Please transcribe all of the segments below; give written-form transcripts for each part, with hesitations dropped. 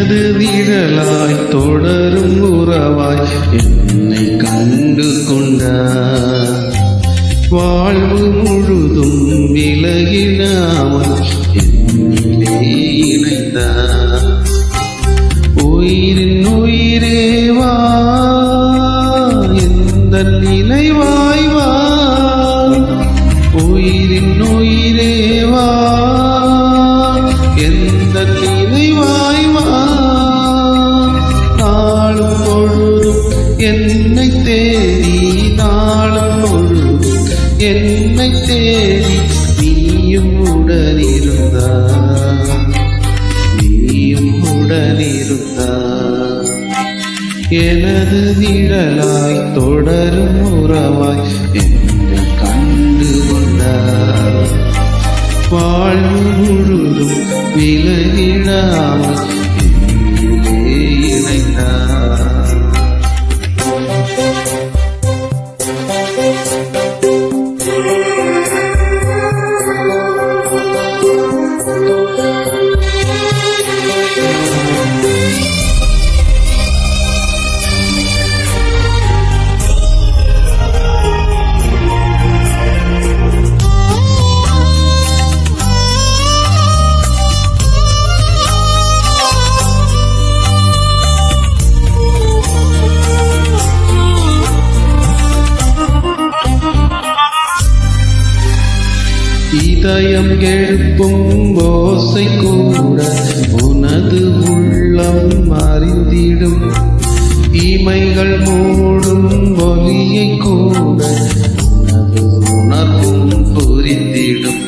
எனது நிழலாய் தொடரும் உறவாய் என்னை கண்டு கொண்டார். வாழ்வு முழுதும் விலகிடாமல் என்னிலே இணைந்தார். உயிரின் உயிரேவா எந்த நினைவாய் வா. உயிரின் உயிரேவா எந்த நினைவாய் வா. நாளும் பொழுதும் என்னை தேடி, நாளும் பொழுதும் என்னை தேடி நீயும் உடனிருந்தார், நீயும் உடனிருந்தார். எனது நிழலாய் தொடரும் உறவாய் என்னை கண்டு கொண்டார். வாழ்வு முழுதும் விலகிடாமல் என்னிலே இணைந்தார். இதயம் எழுப்பும் ஓசை கூட உனது உள்ளம் அறிந்திடும். இமைகள் மூடும் ஒலியை கூட உனது உணர்வும் புரிந்திடும்.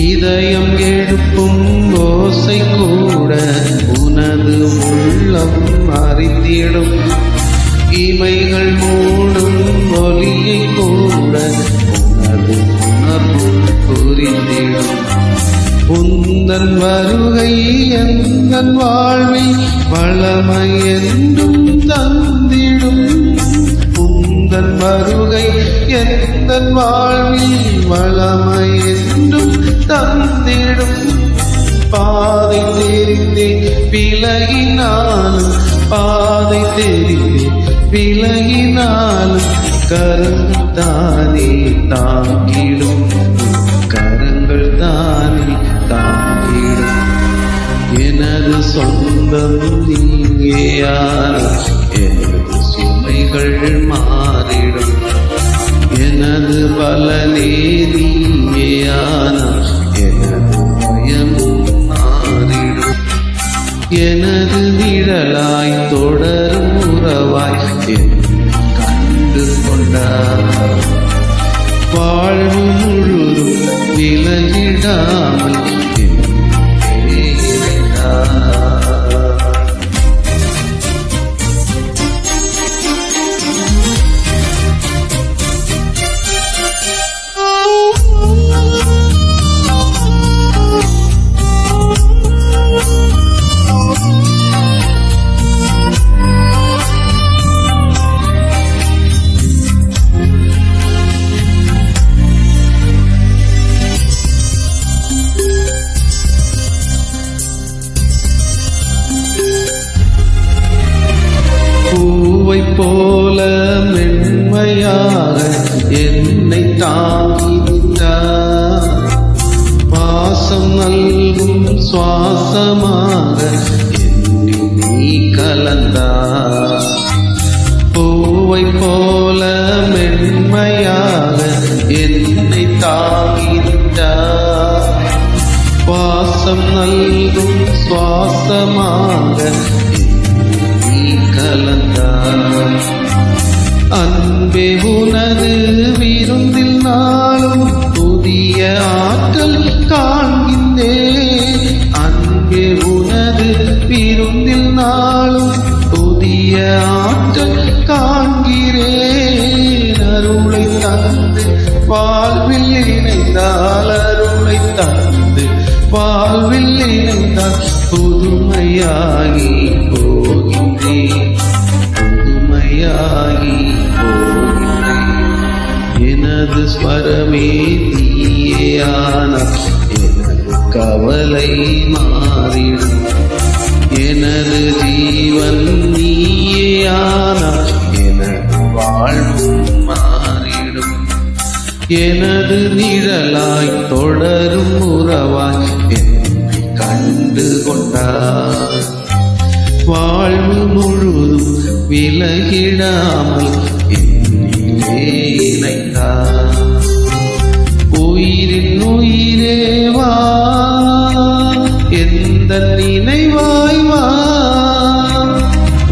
இதயம் எழுப்பும் ஓசை கூட உனது உள்ளம் அறிந்திடும். இமைகள் மூடும் ஒலியை கூட உனது உணர்வும் புரிந்திடும். உந்தன் வருகை எந்தன் வாழ்வில் வளமை என்றும் தந்திடும். உந்தன் வருகை எந்தன் வாழ்வில் வளமை என்றும் தந்திடும். பாதை தெரிந்தே விலகினாலும், பாதை தெரிந்தே விலகினாலும் கரங்கள் தானே தாங்கிடும், கரங்கள் தானே தாங்கிடும். எனது சொந்தம் நீங்கேயான எனது சுமைகள் மாறிடும். எனது பலனே நீங்கேயான எனது பயமும் மாறிடும். எனது நிழலாய் தொடரும் உறவாய் கண்டு கொண்டார். வாழ்வு முழுதும் விலகிடாமல் என்னிலே இணைந்தார். போல மென்மையாக என்னை தாங்கி நின்றார். பாசம் நல்கும் சுவாசமாக என்னில் நீ கலந்தார். பூவை போல மென்மையாக என்னை தாங்கி நின்றார். பாசம் நல்கும் சுவாசமாக கலந்தார். அன்பே உனது விருந்தில் நாளும் புதிய ஆற்றல் காண்கின்றேன். அன்பே உனது விருந்தில் நாளும் புதிய ஆற்றல் காண்கிறேன். அருளை தந்து வாழ்வில் இணைந்தால், அருளை தந்து வாழ்வில் இணைந்தால் புதுமையாகி போகின்றேன், புதுமையாகி போகின்றேன். எனது ஸ்வரமே நீயேயான எனது கவலை மாறிடும். எனது ஜீவன் நீயானால் எனது வாழ்வும் மாறிடும். எனது நிழலாய் தொடரும் உறவாய் என்னை கண்டு கொண்டார். வாழ்வு முழுதும் விலகிடாமல் என்னிலே இணைத்தார். உயிரின் உயிரேவா எந்த நினைவாய் வா.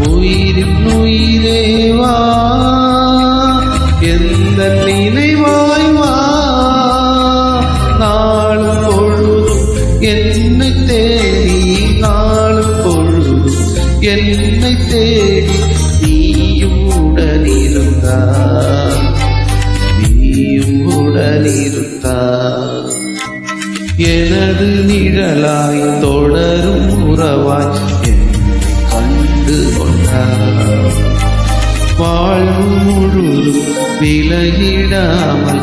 உயிரின் உயிரேவா எந்த நினைவாய் வா. நாளும் பொழுதும் என்னை தேடி, நாளும் பொழுதும் என்னை தேடி நீயும் உடனிருந்தாய், நீயும் உடனிருந்தாய். எனது நிழலாய் தொடரும் உறவாய் என்னை கண்டு கொண்டார். வாழ்வு முழுதும் விலகிடாமல்